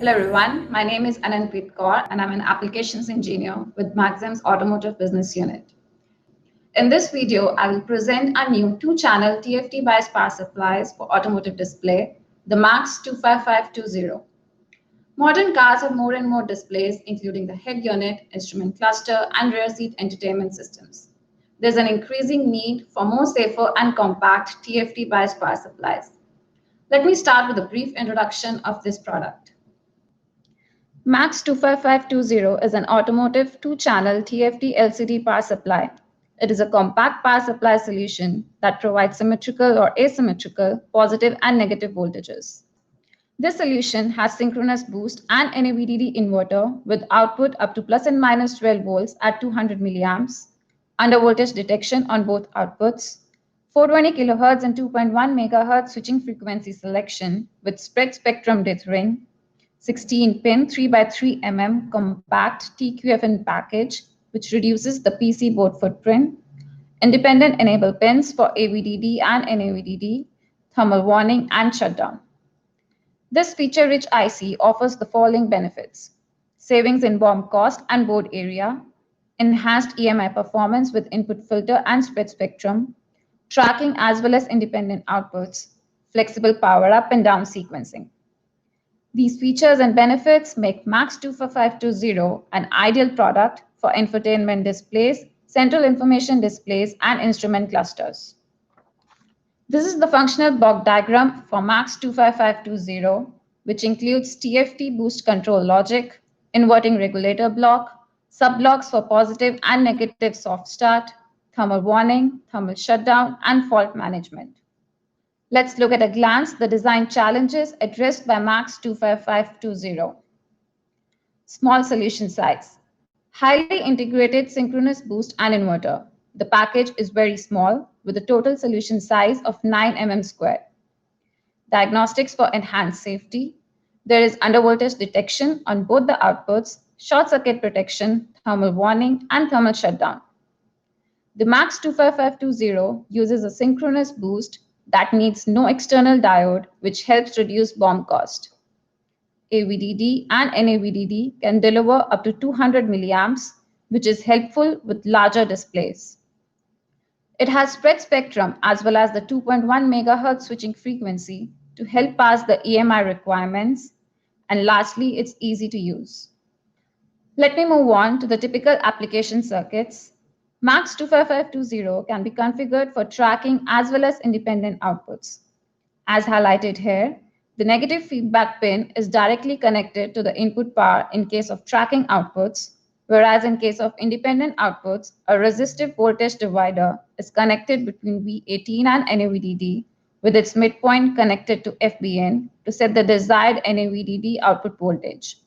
Hello everyone, my name is Ananpreet Kaur and I'm an applications engineer with Maxim's Automotive Business Unit. In this video, I will present our new two-channel TFT bias power supplies for automotive display, the Max 25520. Modern cars have more and more displays, including the head unit, instrument cluster, and rear seat entertainment systems. There's an increasing need for more safer and compact TFT bias power supplies. Let me start with a brief introduction of this product. Max 25520 is an automotive two-channel TFT LCD power supply. It is a compact power supply solution that provides symmetrical or asymmetrical positive and negative voltages. This solution has synchronous boost and NAVDD inverter with output up to plus and minus 12 volts at 200 milliamps, under voltage detection on both outputs, 420 kHz and 2.1 MHz switching frequency selection with spread spectrum dithering, 16-pin 3x3 mm compact TQFN package, which reduces the PC board footprint, independent enable pins for AVDD and NAVDD, thermal warning, and shutdown. This feature-rich IC offers the following benefits: savings in BOM cost and board area, enhanced EMI performance with input filter and spread spectrum, tracking as well as independent outputs, flexible power up and down sequencing. These features and benefits make Max 25520 an ideal product for infotainment displays, central information displays, and instrument clusters. This is the functional block diagram for Max 25520, which includes TFT boost control logic, inverting regulator block, sub-blocks for positive and negative soft start, thermal warning, thermal shutdown, and fault management. Let's look at a glance the design challenges addressed by Max 25520. Small solution size. Highly integrated synchronous boost and inverter. The package is very small with a total solution size of 9 mm squared. Diagnostics for enhanced safety. There is undervoltage detection on both the outputs, short circuit protection, thermal warning, and thermal shutdown. The Max 25520 uses a synchronous boost that needs no external diode, which helps reduce BOM cost. AVDD and NAVDD can deliver up to 200 milliamps, which is helpful with larger displays. It has spread spectrum as well as the 2.1 MHz switching frequency to help pass the EMI requirements. And lastly, it's easy to use. Let me move on to the typical application circuits. Max 25520 can be configured for tracking as well as independent outputs. As highlighted here, the negative feedback pin is directly connected to the input power in case of tracking outputs, whereas in case of independent outputs, a resistive voltage divider is connected between V18 and NAVDD with its midpoint connected to FBN to set the desired NAVDD output voltage.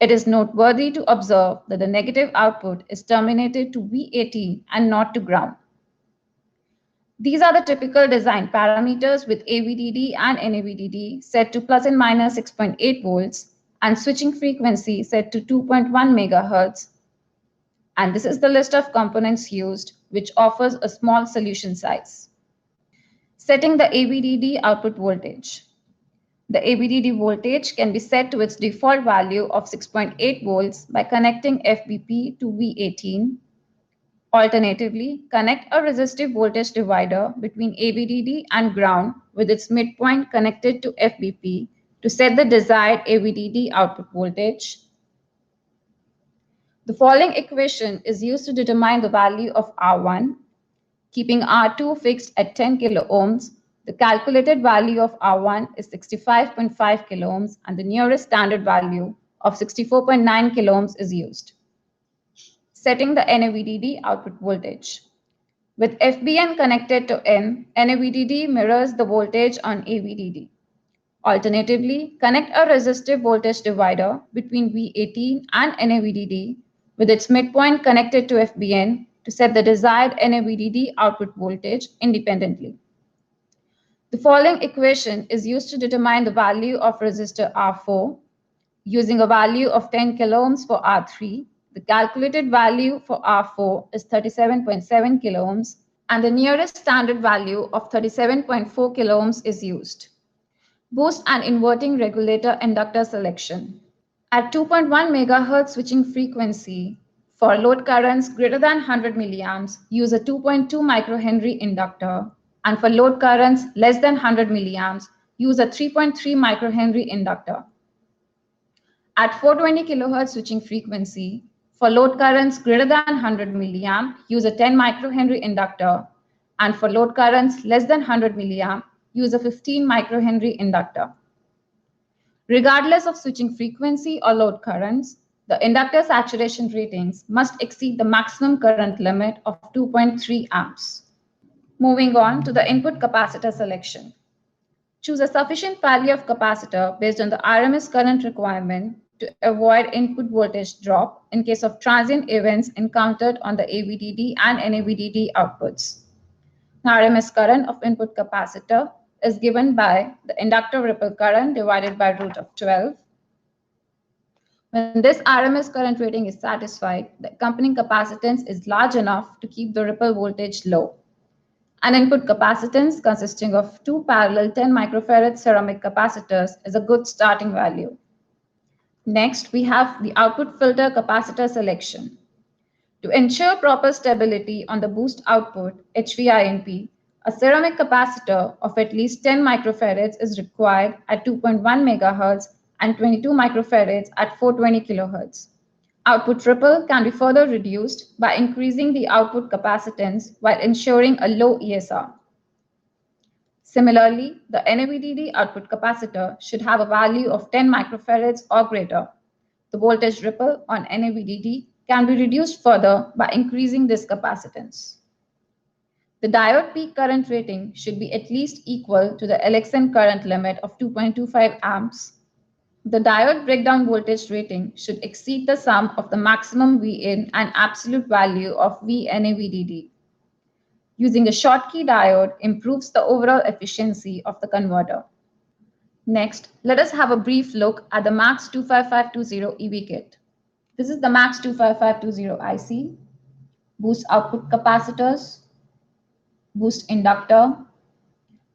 It is noteworthy to observe that the negative output is terminated to V18 and not to ground. These are the typical design parameters with AVDD and NAVDD set to plus and minus 6.8 volts and switching frequency set to 2.1 MHz. And this is the list of components used, which offers a small solution size. Setting the AVDD output voltage. The AVDD voltage can be set to its default value of 6.8 volts by connecting FBP to V18. Alternatively, connect a resistive voltage divider between AVDD and ground with its midpoint connected to FBP to set the desired AVDD output voltage. The following equation is used to determine the value of R1. Keeping R2 fixed at 10 kilo ohms, the calculated value of R1 is 65.5 kilo ohms and the nearest standard value of 64.9 kilo ohms is used. Setting the NAVDD output voltage. With FBN connected to N, NAVDD mirrors the voltage on AVDD. Alternatively, connect a resistive voltage divider between V18 and NAVDD with its midpoint connected to FBN to set the desired NAVDD output voltage independently. The following equation is used to determine the value of resistor R4. Using a value of 10 kilo ohms for R3, the calculated value for R4 is 37.7 kilo ohms, and the nearest standard value of 37.4 kilo ohms is used. Boost and inverting regulator inductor selection. At 2.1 megahertz switching frequency, for load currents greater than 100 milliamps, use a 2.2 microhenry inductor, and for load currents less than 100 milliamps, use a 3.3 microhenry inductor. At 420 kilohertz switching frequency, for load currents greater than 100 milliamp, use a 10 microhenry inductor, and for load currents less than 100 milliamp, use a 15 microhenry inductor. Regardless of switching frequency or load currents, the inductor saturation ratings must exceed the maximum current limit of 2.3 amps. Moving on to the input capacitor selection. Choose a sufficient value of capacitor based on the RMS current requirement to avoid input voltage drop in case of transient events encountered on the AVDD and NAVDD outputs. The RMS current of input capacitor is given by the inductor ripple current divided by root of 12. When this RMS current rating is satisfied, the accompanying capacitance is large enough to keep the ripple voltage low. An input capacitance consisting of two parallel 10 microfarad ceramic capacitors is a good starting value. Next, we have the output filter capacitor selection. To ensure proper stability on the boost output, HVINP, a ceramic capacitor of at least 10 microfarads is required at 2.1 megahertz and 22 microfarads at 420 kilohertz. Output ripple can be further reduced by increasing the output capacitance while ensuring a low ESR. Similarly, the NAVDD output capacitor should have a value of 10 microfarads or greater. The voltage ripple on NAVDD can be reduced further by increasing this capacitance. The diode peak current rating should be at least equal to the LXN current limit of 2.25 amps. The diode breakdown voltage rating should exceed the sum of the maximum Vin and absolute value of VNAVDD. Using a Schottky diode improves the overall efficiency of the converter. Next, let us have a brief look at the MAX 25520 EV kit. This is the MAX 25520 IC, boost output capacitors, boost inductor,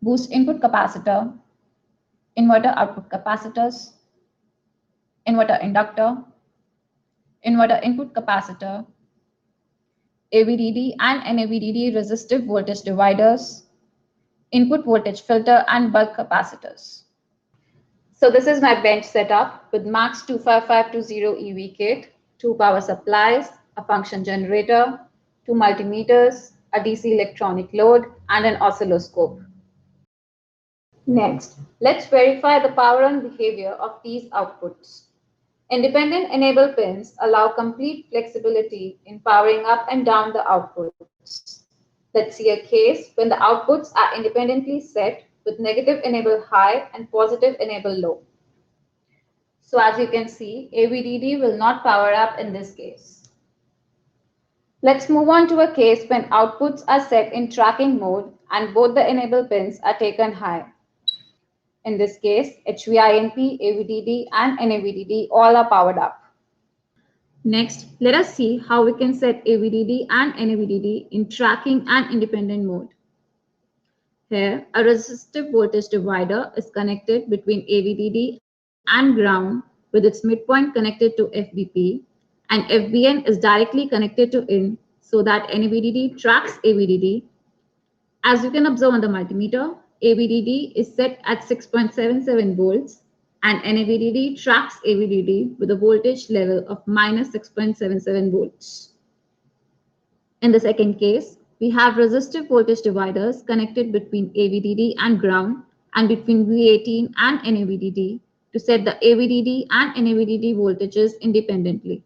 boost input capacitor, inverter output capacitors, inverter inductor, inverter input capacitor, AVDD and NAVDD resistive voltage dividers, input voltage filter, and bulk capacitors. So this is my bench setup with MAX 25520 EV kit, 2 power supplies, a function generator, 2 multimeters, a DC electronic load, and an oscilloscope. Next, let's verify the power on behavior of these outputs. Independent enable pins allow complete flexibility in powering up and down the outputs. Let's see a case when the outputs are independently set with negative enable high and positive enable low. So as you can see, AVDD will not power up in this case. Let's move on to a case when outputs are set in tracking mode and both the enable pins are taken high. In this case, HVINP, AVDD, and NAVDD all are powered up. Next, let us see how we can set AVDD and NAVDD in tracking and independent mode. Here, a resistive voltage divider is connected between AVDD and ground with its midpoint connected to FBP, and FBN is directly connected to in so that NAVDD tracks AVDD. As you can observe on the multimeter, AVDD is set at 6.77 volts and NAVDD tracks AVDD with a voltage level of minus 6.77 volts. In the second case, we have resistive voltage dividers connected between AVDD and ground and between V18 and NAVDD to set the AVDD and NAVDD voltages independently.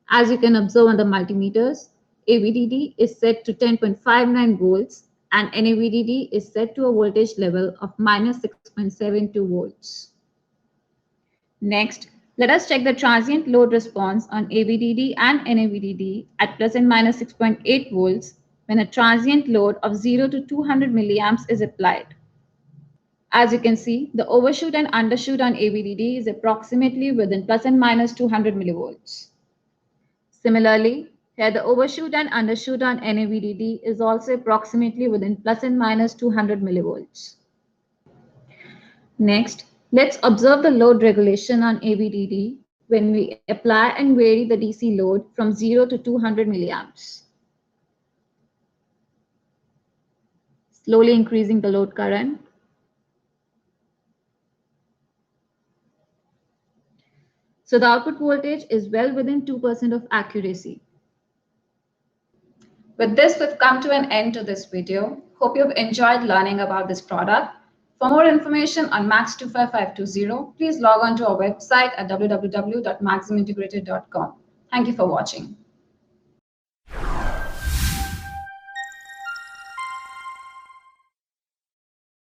As you can observe on the multimeters, AVDD is set to 10.59 volts and NAVDD is set to a voltage level of minus 6.72 volts. Next, let us check the transient load response on AVDD and NAVDD at plus and minus 6.8 volts when a transient load of 0 to 200 milliamps is applied. As you can see, the overshoot and undershoot on AVDD is approximately within plus and minus 200 millivolts. Similarly, here the overshoot and undershoot on NAVDD is also approximately within plus and minus 200 millivolts. Next, let's observe the load regulation on AVDD when we apply and vary the DC load from 0 to 200 milliamps, slowly increasing the load current. So the output voltage is well within 2% of accuracy. With this, we've come to an end to this video. Hope you've enjoyed learning about this product. For more information on MAX 25520, please log on to our website at www.maximintegrated.com. Thank you for watching.